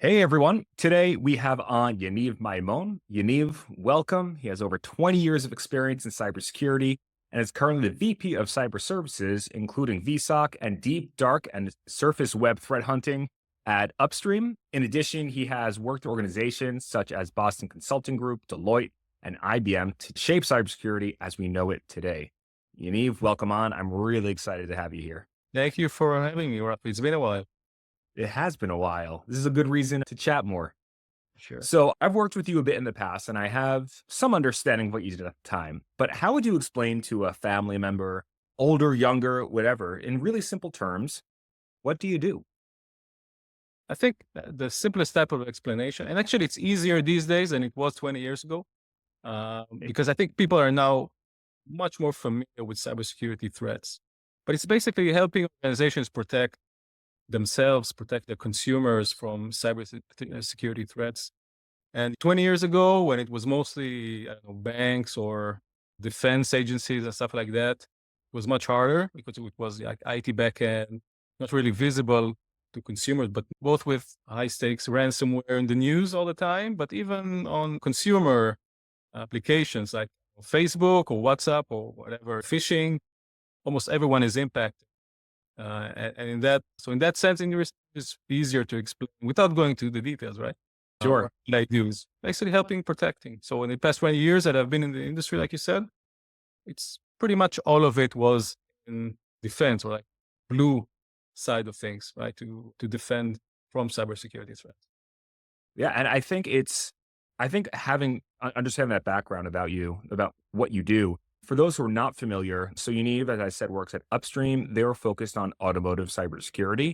Hey everyone. Today we have on Yaniv Maimon. Yaniv, welcome. He has over 20 years of experience in cybersecurity and is currently the VP of Cyber Services, including VSOC and deep, dark, and surface web threat hunting at Upstream. In addition, he has worked with organizations such as Boston Consulting Group, Deloitte, and IBM to shape cybersecurity as we know it today. Yaniv, welcome on. I'm really excited to have you here. Thank you for having me, Rafi. It's been a while. It has been a while. This is a good reason to chat more. Sure. So I've worked with you a bit in the past and I have some understanding of what you did at the time, but how would you explain to a family member, older, younger, whatever, in really simple terms, what do you do? I think the simplest type of explanation, and actually it's easier these days than it was 20 years ago, Eh, because I think people are now much more familiar with cybersecurity threats. But it's basically helping organizations protect themselves, protect their consumers from cybersecurity threats. And 20 years ago, when it was mostly I don't know, banks or defense agencies and stuff like that, it was much harder because it was like IT backend, not really visible to consumers, but both with high stakes ransomware in the news all the time, but even on consumer applications like Facebook or WhatsApp or whatever, phishing, almost everyone is impacted. And in that sense, it's easier to explain without going to the details, right? Sure. What I do is basically helping protecting. So in the past 20 years that I've been in the industry, like you said, it's pretty much all of it was in defense or like blue side of things, right? To defend from cybersecurity threats. Yeah. And I think having understanding that background about you, about what you do, for those who are not familiar, so Unive, as I said, works at Upstream. They're focused on automotive cybersecurity.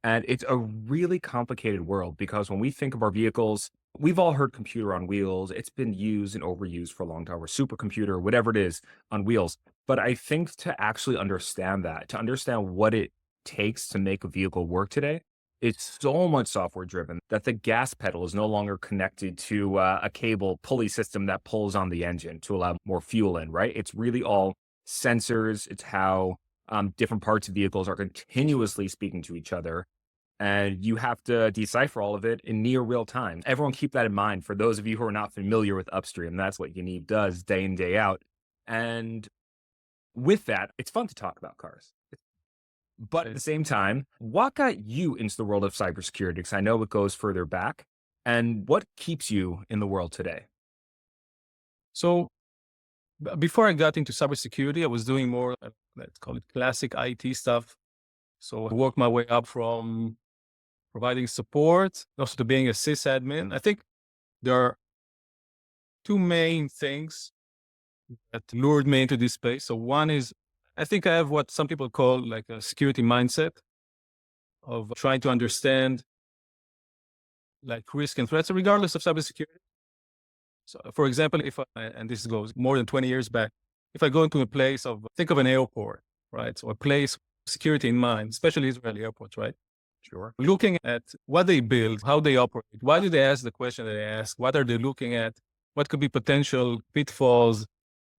And it's a really complicated world because when we think of our vehicles, we've all heard computer on wheels. It's been used and overused for a long time, or supercomputer, whatever it is on wheels. But I think to actually understand that, to understand what it takes to make a vehicle work today, it's so much software driven that the gas pedal is no longer connected to a cable pulley system that pulls on the engine to allow more fuel in, right? It's really all sensors. It's how different parts of vehicles are continuously speaking to each other. And you have to decipher all of it in near real time. Everyone keep that in mind. For those of you who are not familiar with Upstream, that's what Yaniv does day in, day out. And with that, it's fun to talk about cars. But at the same time, what got you into the world of cybersecurity? Because I know it goes further back. And what keeps you in the world today? So before I got into cybersecurity, I was doing more, let's call it classic IT stuff. So I worked my way up from providing support, also to being a sysadmin. I think there are two main things that lured me into this space. So one is, I think I have what some people call like a security mindset of trying to understand like risk and threats, regardless of cybersecurity. So, for example, if I, and this goes more than 20 years back, if I go into a place of, think of an airport, right? So a place security in mind, especially Israeli airports, right? Sure. Looking at what they build, how they operate, why do they ask the question that they ask? What are they looking at? What could be potential pitfalls?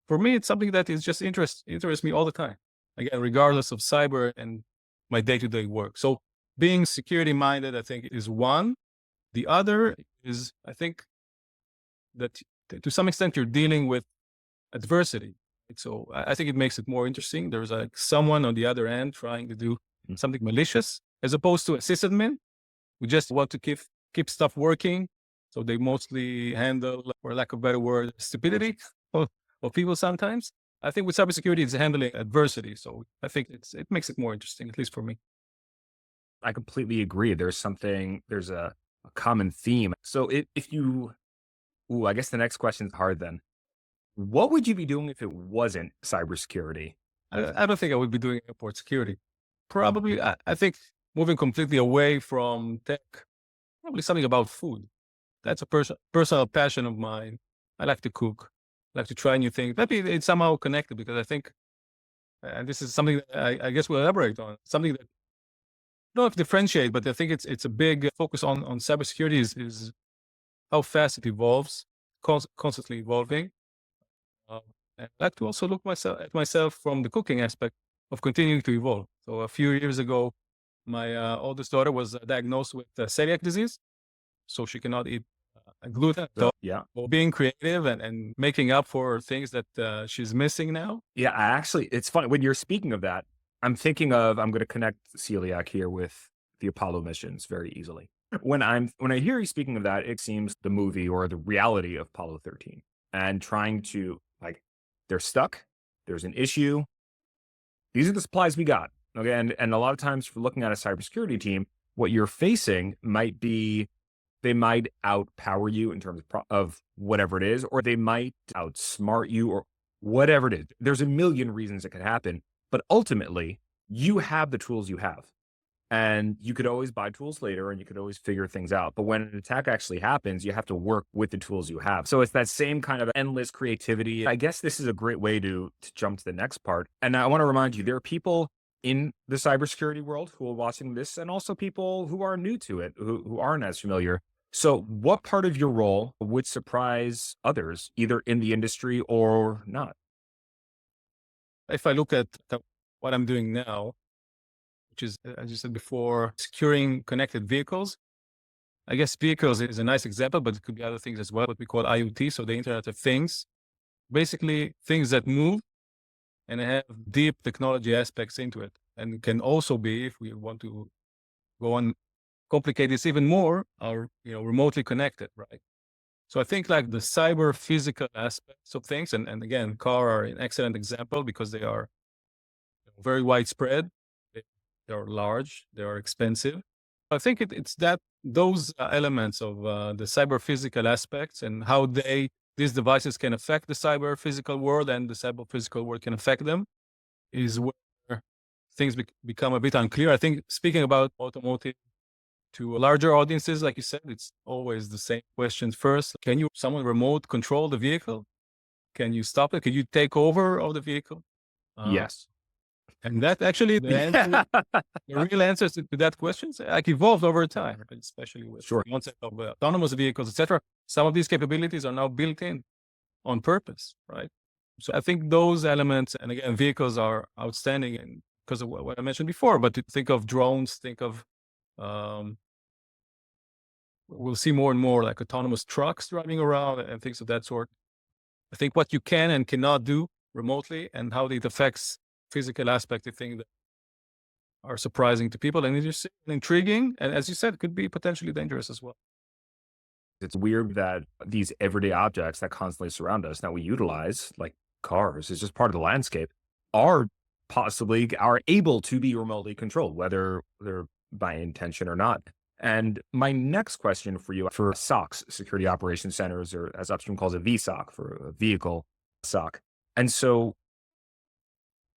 For me, it's something that is just interests me all the time. Again, regardless of cyber and my day-to-day work. So being security minded, I think is one. The other is, I think that to some extent you're dealing with adversity. So I think it makes it more interesting. There's like someone on the other end trying to do Mm. something malicious as opposed to a sysadmin who just want to keep stuff working. So they mostly handle, for lack of a better word, stupidity of people sometimes. I think with cybersecurity, it's handling adversity. So I think it makes it more interesting, at least for me. I completely agree. There's a common theme. So if you, ooh, I guess the next question is hard then. What would you be doing if it wasn't cybersecurity? I don't think I would be doing airport security. Probably, I think moving completely away from tech, probably something about food. That's a personal passion of mine. I like to cook, I like to try new things. Maybe it's somehow connected because I think, and this is something that I guess we'll elaborate on, something that I don't have to differentiate, but I think it's a big focus on cybersecurity is how fast it evolves, constantly evolving. Um, and I like to also look at myself from the cooking aspect of continuing to evolve. So a few years ago, my oldest daughter was diagnosed with celiac disease. so she cannot eat gluten. So, Yeah. well, being creative and making up for things that she's missing now. Yeah, it's funny when you're speaking of that, I'm gonna connect celiac here with the Apollo missions very easily. When I hear you speaking of that, it seems the movie or the reality of Apollo 13 and trying to like they're stuck, there's an issue, these are the supplies we got. Okay. And a lot of times for looking at a cybersecurity team, what you're facing might be they might outpower you in terms of of whatever it is, or they might outsmart you, or whatever it is. There's a million reasons it could happen, but ultimately, you have the tools you have, and you could always buy tools later, and you could always figure things out. But when an attack actually happens, you have to work with the tools you have. So it's that same kind of endless creativity. I guess this is a great way to jump to the next part. And I want to remind you, there are people in the cybersecurity world who are watching this, and also people who are new to it, who aren't as familiar. So, what part of your role would surprise others, either in the industry or not? If I look at what I'm doing now, which is, as you said before, securing connected vehicles. I guess vehicles is a nice example, but it could be other things as well, what we call IoT, so the Internet of Things. Basically, things that move and have deep technology aspects into it. And it can also be, if we want to go on complicate this even more, are remotely connected, right? So I think like the cyber physical aspects of things, and again, car are an excellent example because they are very widespread, they, they are large, they are expensive. I think it's that those elements of the cyber physical aspects and how these devices can affect the cyber physical world and the cyber physical world can affect them is where things become a bit unclear. I think speaking about automotive to larger audiences, like you said, it's always the same questions first. Can someone remote control the vehicle? Can you stop it? Can you take over of the vehicle? Uh, Yes. and that actually the real answers to that questions like evolved over time, right? Especially with Sure. the onset of autonomous vehicles, etc. Some of these capabilities are now built in on purpose, right? So I think those elements, and again, vehicles are outstanding and because of what I mentioned before. But to think of drones, think of um, we'll see more and more like autonomous trucks driving around and things of that sort. I think what you can and cannot do remotely and how it affects physical aspect of things that are surprising to people and interesting and intriguing. And as you said, could be potentially dangerous as well. It's weird that these everyday objects that constantly surround us that we utilize, like cars, is just part of the landscape, are are able to be remotely controlled, whether they're by intention or not. And my next question for you for SOCs, Security Operations Centers, or as Upstream calls it, VSOC for a vehicle SOC. And so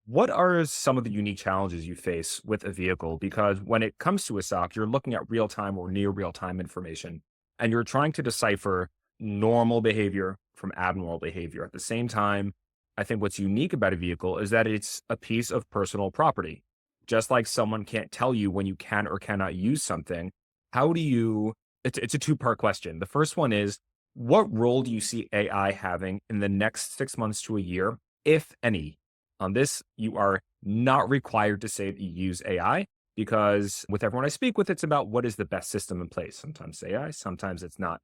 what are some of the unique challenges you face with a vehicle? Because when it comes to a SOC, you're looking at real time or near real time information, and you're trying to decipher normal behavior from abnormal behavior. At the same time, I think what's unique about a vehicle is that it's a piece of personal property. Just like someone can't tell you when you can or cannot use something, how do you? It's a two-part question. The first one is, what role do you see AI having in the next 6 months to a year, if any? On this, you are not required to say that you use AI because with everyone I speak with, it's about what is the best system in place. Sometimes AI, sometimes it's not.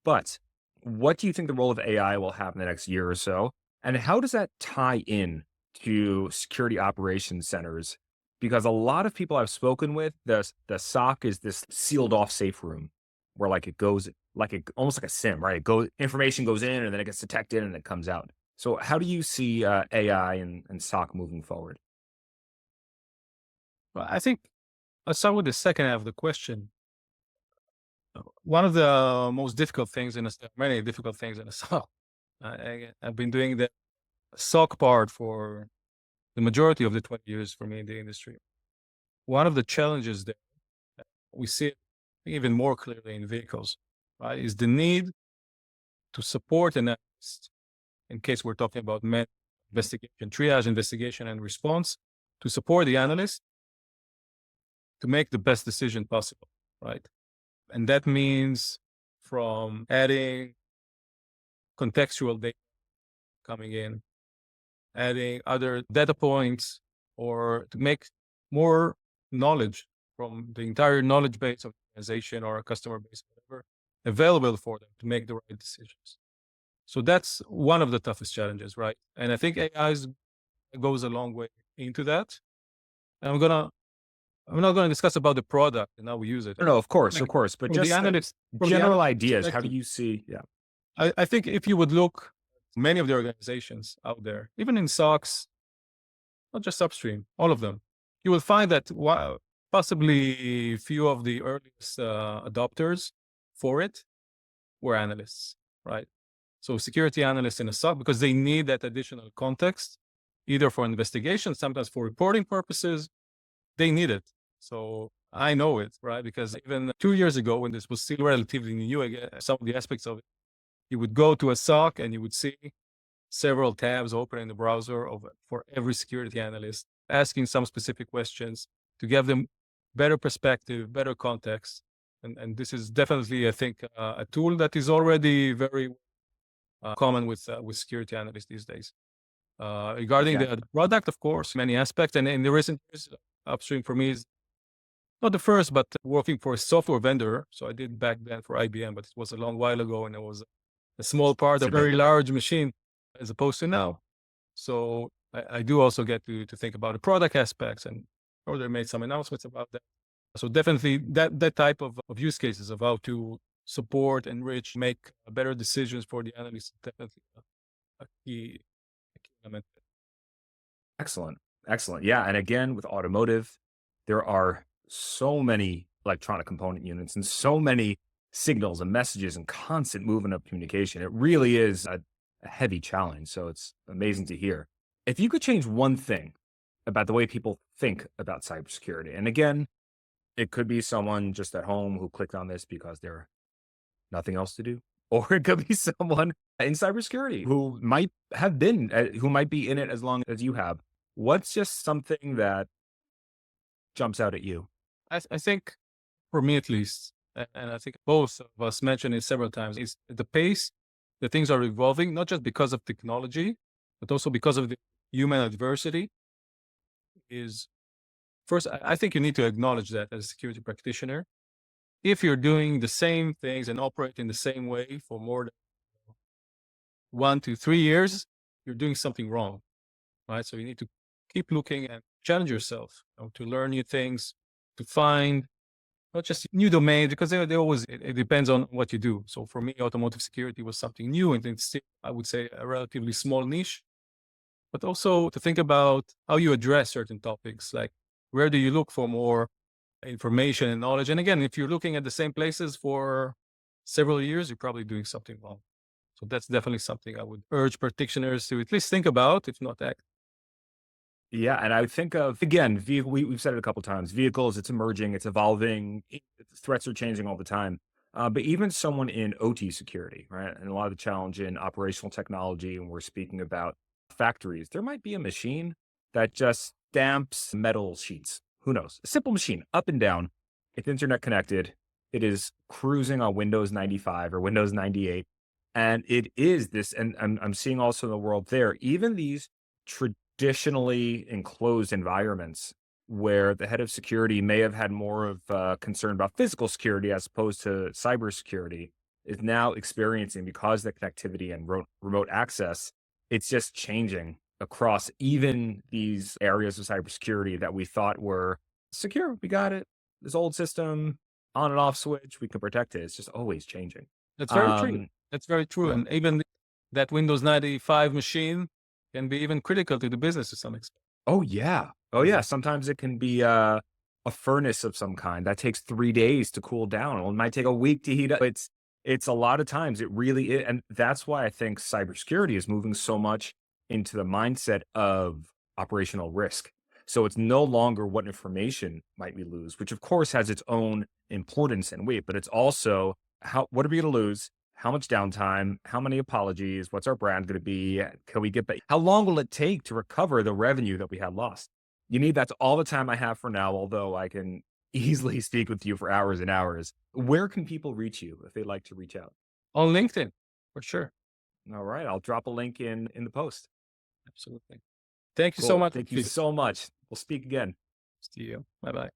But what do you think the role of AI will have in the next year or so? And how does that tie in to security operations centers? Because a lot of people I've spoken with, the SOC is this sealed off safe room where like it goes like it almost like a sim, right? It goes information goes in and then it gets detected and it comes out. So how do you see AI and SOC moving forward? Well, I think I'll start with the second half of the question. One of the most difficult things many difficult things in a SOC. I've been doing the SOC part for the majority of the 20 years for me in the industry. One of the challenges that we see it even more clearly in vehicles, right, is the need to support an analyst in case we're talking about investigation, triage, investigation, and response to support the analyst to make the best decision possible, right? And that means from adding contextual data coming in, adding other data points, or to make more knowledge from the entire knowledge base of the organization or a customer base, whatever, available for them to make the right decisions. So that's one of the toughest challenges, right? And I think AI goes a long way into that. And I'm not gonna discuss about the product and how we use it. No, no, Like, of course, but from the just analyst from the general analyst ideas. How do perspective, you see? Yeah, I think if you would look many of the organizations out there, even in SOX, not just Upstream, all of them, you will find that possibly few of the earliest adopters for it were analysts, right? So security analysts in a SOC because they need that additional context, either for investigation, sometimes for reporting purposes. They need it. So I know it, right? Because even 2 years ago, when this was still relatively new, some of the aspects of it, you would go to a SOC and you would see several tabs open in the browser for every security analyst, asking some specific questions to give them better perspective, better context. And this is definitely, I think, a tool that is already very common with security analysts these days. Regarding yeah, the product, of course, many aspects. And in the recent years, Upstream for me is not the first, but working for a software vendor. So I did back then for IBM, but it was a long while ago, and it was a small part, a super. very large machine, as opposed to now. So I do also get to think about the product aspects, and or they made some announcements about that. So definitely that type of use cases of how to support, enrich, make better decisions for the analysts, definitely a key element. Excellent. Excellent. Yeah. And again, with automotive, there are so many electronic component units and so many signals and messages and constant movement of communication. It really is a heavy challenge. So it's amazing to hear. If you could change one thing about the way people think about cybersecurity, and again, it could be someone just at home who clicked on this because they're nothing else to do. Or it could be someone in cybersecurity who might have been, who might be in it as long as you have. What's just something that jumps out at you? I think for me at least, and I think both of us mentioned it several times, is the pace that things are evolving, not just because of technology, but also because of the human adversity. Is first, I think you need to acknowledge that as a security practitioner. If you're doing the same things and operate in the same way for more than 1 to 3 years, you're doing something wrong, right? So you need to keep looking and challenge yourself, to learn new things, to find not just new domains, because they always, it depends on what you do. So for me, automotive security was something new, and it's still, I would say, a relatively small niche, but also to think about how you address certain topics, like where do you look for more information and knowledge. And again, if you're looking at the same places for several years, you're probably doing something wrong. So that's definitely something I would urge practitioners to at least think about, if not act. Yeah, and I think of again, we've said it a couple times. Vehicles, it's emerging, it's evolving. Threats are changing all the time. But even someone in OT security, right, and a lot of the challenge in operational technology, and we're speaking about factories. There might be a machine that just stamps metal sheets. Who knows? A simple machine, up and down. It's internet connected. It is cruising on Windows 95 or Windows 98, and it is this. And I'm seeing also in the world there, even these traditionally enclosed environments where the head of security may have had more of concern about physical security as opposed to cybersecurity is now experiencing because of the connectivity and remote access. It's just changing across even these areas of cybersecurity that we thought were secure. We got it. This old system, on and off switch, we can protect it. It's just always changing. That's very true. Um, That's very true. yeah. And even that Windows 95 machine can be even critical to the business to some extent. Oh, yeah. Oh, yeah. Sometimes it can be a furnace of some kind that takes 3 days to cool down. Or it might take a week to heat up. It's a lot of times it really is, and that's why I think cybersecurity is moving so much into the mindset of operational risk. So it's no longer what information might we lose, which of course has its own importance and weight, but it's also how what are we going to lose? How much downtime? How many apologies? What's our brand going to be? Can we get back? How long will it take to recover the revenue that we had lost? You need that's all the time I have for now, although I can easily speak with you for hours and hours. Where can people reach you if they'd like to reach out? On LinkedIn, for sure. All right, I'll drop a link in the post. Absolutely. Thank you so Cool. much, Thank you Felix. so much. We'll speak again. See you. Bye bye.